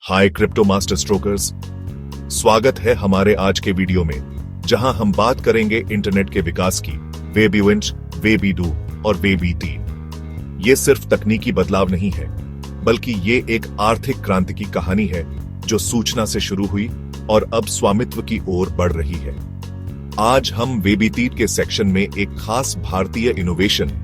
हाय crypto master स्ट्रोकर्स, स्वागत है हमारे आज के वीडियो में जहां हम बात करेंगे इंटरनेट के विकास की। वेब इवेंट, वेब डू और वेब 3। ये सिर्फ तकनीकी बदलाव नहीं है, बल्कि ये एक आर्थिक क्रांति की कहानी है जो सूचना से शुरू हुई और अब स्वामित्व की ओर बढ़ रही है। आज हम वेब 3 के सेक्शन में एक खास भारतीय इनोवेशन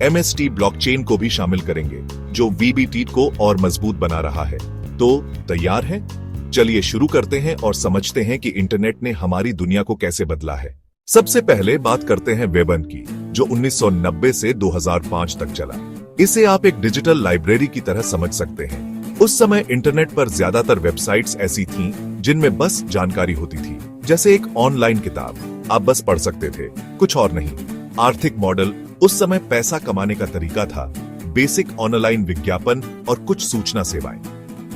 MST ब्लॉकचेन को भी शामिल करेंगे, जो VB3 को और मजबूत बना रहा है। तो तैयार हैं? चलिए शुरू करते हैं और समझते हैं कि इंटरनेट ने हमारी दुनिया को कैसे बदला है। सबसे पहले बात करते हैं वेब 1 की, जो 1990 से 2005 तक चला। इसे आप एक डिजिटल लाइब्रेरी की तरह समझ सकते हैं। उस समय इंटरनेट पर ज्यादातर वेबसाइट्स ऐसी थीं जिनमें बस जानकारी होती थी, जैसे एक ऑनलाइन किताब आप बस पढ़ सकते थे, कुछ और नहीं। आर्थिक मॉडल उस समय पैसा कमाने का तरीका था, बेसिक ऑनलाइन विज्ञापन और कुछ सूचना सेवाएं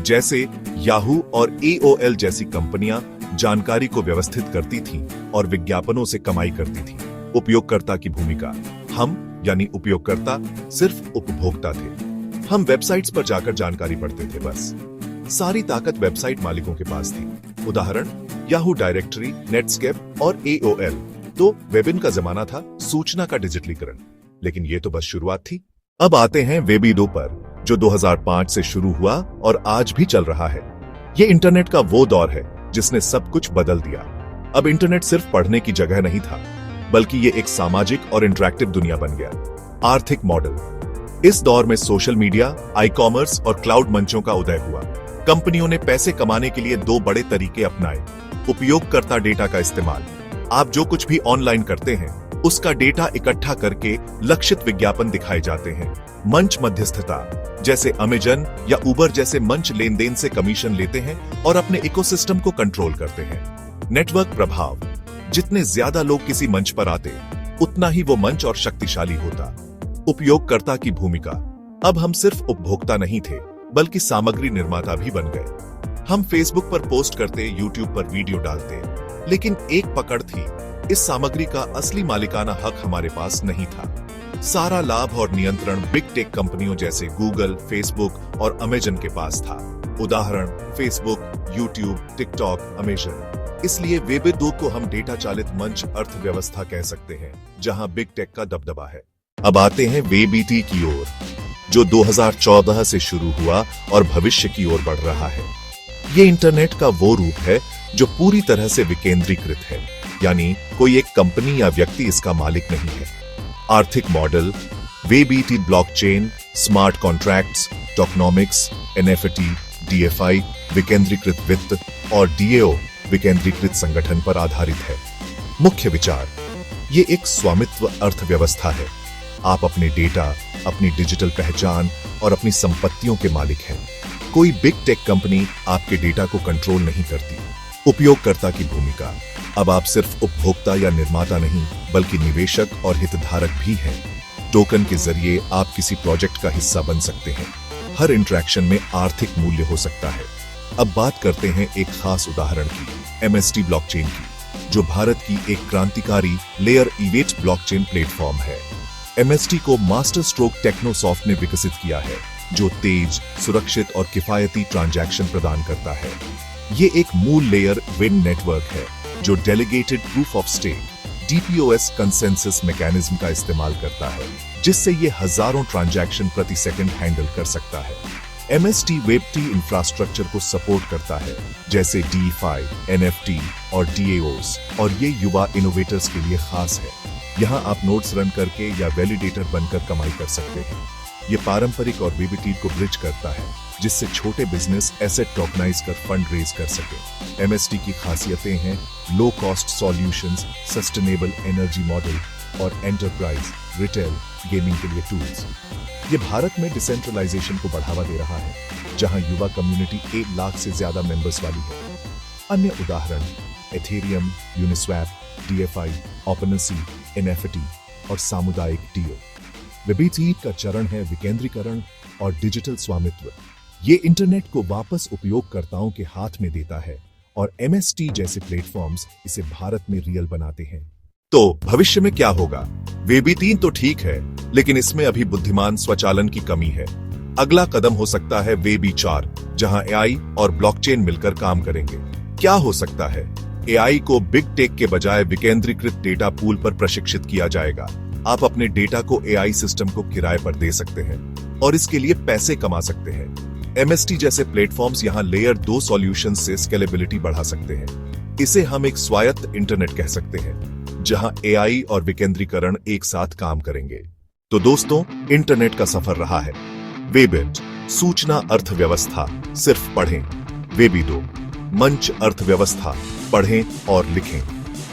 जैसे याहू और AOL जैसी कंपनियां जानकारी को व्यवस्थित करती थीं और विज्ञापनों से कमाई करती थीं। उपयोगकर्ता की भूमिका, हम यानी उपयोगकर्ता सिर्फ उपभोक्ता थे। हम वेबसाइट्स पर जाकर जानकारी पढ़ते थे बस। सारी ताकत वेबसाइट मालिकों के पास थी। उदाहरण याहू डायरेक्टरी, नेटस्केप और AOL। तो वेब इन का जमाना था सूचना का डिजिटलीकरण, लेकिन ये तो बस शुरुआत थी। अब आते हैं वेब 2 पर, जो 2005 से शुरू हुआ और आज भी चल रहा है। ये इंटरनेट का वो दौर है जिसने सब कुछ बदल दिया। अब इंटरनेट सिर्फ पढ़ने की जगह नहीं था, बल्कि ये एक सामाजिक और इंटरैक्टिव दुनिया बन गया। आर्थिक मॉडल, इस दौर में सोशल मीडिया, ई-कॉमर्स और क्लाउड मंचों का उदय हुआ। कंपनियों ने पैसे कमाने के लिए दो बड़े तरीके अपनाए। उपयोगकर्ता डेटा का इस्तेमाल, आप जो कुछ भी ऑनलाइन करते हैं उसका डेटा इकट्ठा करके लक्षित विज्ञापन दिखाए जाते हैं। मंच मध्यस्थता, जैसे अमेजन या उबर जैसे मंच लेन देन से कमीशन लेते हैं और अपने इकोसिस्टम को कंट्रोल करते हैं। नेटवर्क प्रभाव, जितने ज्यादा लोग किसी मंच पर आते उतना ही वो मंच और शक्तिशाली होता। उपयोगकर्ता की भूमिका, अब हम सिर्फ उपभोक्ता नहीं थे, बल्कि सामग्री निर्माता भी बन गए। हम फेसबुक पर पोस्ट करते, यूट्यूब पर वीडियो डालते, लेकिन एक पकड़ थी, इस सामग्री का असली मालिकाना हक हमारे पास नहीं था। सारा लाभ और नियंत्रण बिग टेक कंपनियों जैसे गूगल, फेसबुक और अमेजन के पास था। उदाहरण फेसबुक, यूट्यूब, टिकटॉक, अमेजन। इसलिए वेब 2 को हम डेटा चालित मंच अर्थव्यवस्था कह सकते हैं, जहां बिग टेक का दबदबा है। अब आते हैं वेब 3 की ओर, जो 2014 से शुरू हुआ और भविष्य की ओर बढ़ रहा है। ये इंटरनेट का वो रूप है जो पूरी तरह से विकेंद्रीकृत है, यानी कोई एक कंपनी या व्यक्ति इसका मालिक नहीं है। आर्थिक model, web 3 blockchain, smart contracts, tokenomics, NFT, DFI, विकेंद्रीकृत वित्त और DAO, विकेंद्रीकृत संगठन पर आधारित है। मुख्य विचार, ये एक स्वामित्व अर्थव्यवस्था है। आप अपने डेटा, अपनी डिजिटल पहचान और अपनी संपत्तियों के मालिक हैं। कोई बिग टेक कंपनी आपके डेटा को कंट्रोल नहीं करती। उपयोगकर्ता की भूमिका, अब आप सिर्फ उपभोक्ता या निर्माता नहीं, बल्कि निवेशक और हितधारक भी हैं। टोकन के जरिए आप किसी प्रोजेक्ट का हिस्सा बन सकते हैं। हर इंटरैक्शन में आर्थिक मूल्य हो सकता है। अब बात करते हैं एक खास उदाहरण की, MST ब्लॉकचेन की, जो भारत की एक क्रांतिकारी लेयर इवेट ब्लॉकचेन प्लेटफॉर्म है। MST को मास्टर स्ट्रोक टेक्नोसॉफ्ट ने विकसित किया है, जो तेज, सुरक्षित और किफायती ट्रांजैक्शन प्रदान करता है। ये एक मूल लेयर विन नेटवर्क है जो delegated proof of stake DPoS consensus mechanism का इस्तेमाल करता है, जिससे ये हजारों ट्रांजैक्शन प्रति सेकंड हैंडल कर सकता है। MST वेब 3 इंफ्रास्ट्रक्चर को सपोर्ट करता है, जैसे DeFi, NFT और DAOs, और ये युवा इनोवेटर्स के लिए खास है। यहाँ आप नोड्स रन करके या वैलिडेटर बनकर कमाई कर सकते हैं। ये पारंपरिक और वेब 3 को ब्रिज करता है, जिससे छोटे बिजनेस एसेट टोकनाइज कर फंड रेज कर सके। MST की खासियतें हैं low cost solutions, sustainable energy model और एंटरप्राइज, रिटेल, गेमिंग के लिए टूल्स। ये भारत में डिसेंट्रलाइजेशन को बढ़ावा दे रहा है, जहां युवा कम्युनिटी 1 लाख से ज्यादा मेंबर्स वाली है। अन्य उदाहरण Ethereum, Uniswap, DFI, OpenSea, NFT और सामुदायिक DAO। वेब 3 का चरण है विकेंद्रीकरण और डिजिटल स्वामित्व। ये इंटरनेट को वापस उपयोगकर्ताओं के हाथ में देता है और MST जैसे प्लेटफॉर्म्स इसे भारत में रियल बनाते हैं। तो भविष्य में क्या होगा? वेब 3 तो ठीक है, लेकिन इसमें अभी बुद्धिमान स्वचालन की कमी है। अगला कदम हो सकता है वेबी 4, जहां एआई और ब्लॉकचेन मिलकर काम करेंगे। क्या हो सकता है? एआई को बिग टेक के बजाय विकेंद्रीकृत डेटा पूल पर प्रशिक्षित किया जाएगा। आप अपने डेटा को एआई सिस्टम को किराए पर दे सकते हैं और इसके लिए पैसे कमा सकते हैं। एमएसटी जैसे प्लेटफॉर्म्स यहां लेयर 2 सॉल्यूशन से स्केलेबिलिटी बढ़ा सकते हैं। इसे हम एक स्वायत्त इंटरनेट कह सकते हैं, जहां एआई और विकेंद्रीकरण एक साथ काम करेंगे। तो दोस्तों, इंटरनेट का सफर रहा है। वेबिट, सूचना अर्थव्यवस्था, सिर्फ पढ़ें। वेबी 2, मंच अर्थव्यवस्था, पढ़ें और लिखें।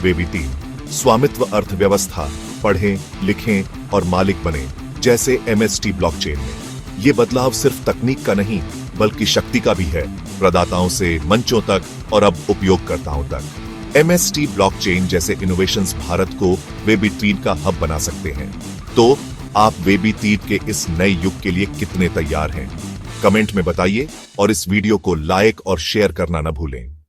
वेबी 3, स्वामित्व अर्थव्यवस्था, पढ़ें, लिखें और मालिक बने, जैसे एमएसटी ब्लॉकचेन में। ये बदलाव सिर्फ तकनीक का नहीं, बल्कि शक्ति का भी है, प्रदाताओं से मंचों तक और अब उपयोगकर्ताओं तक। एमएसटी ब्लॉकचेन जैसे इनोवेशंस भारत को वेबी 3 का हब बना सकते हैं। तो आप वेबी 3 के इस नए युग के लिए कितने तैयार हैं? कमेंट में बताइए और इस वीडियो को लाइक और शेयर करना न भूलें।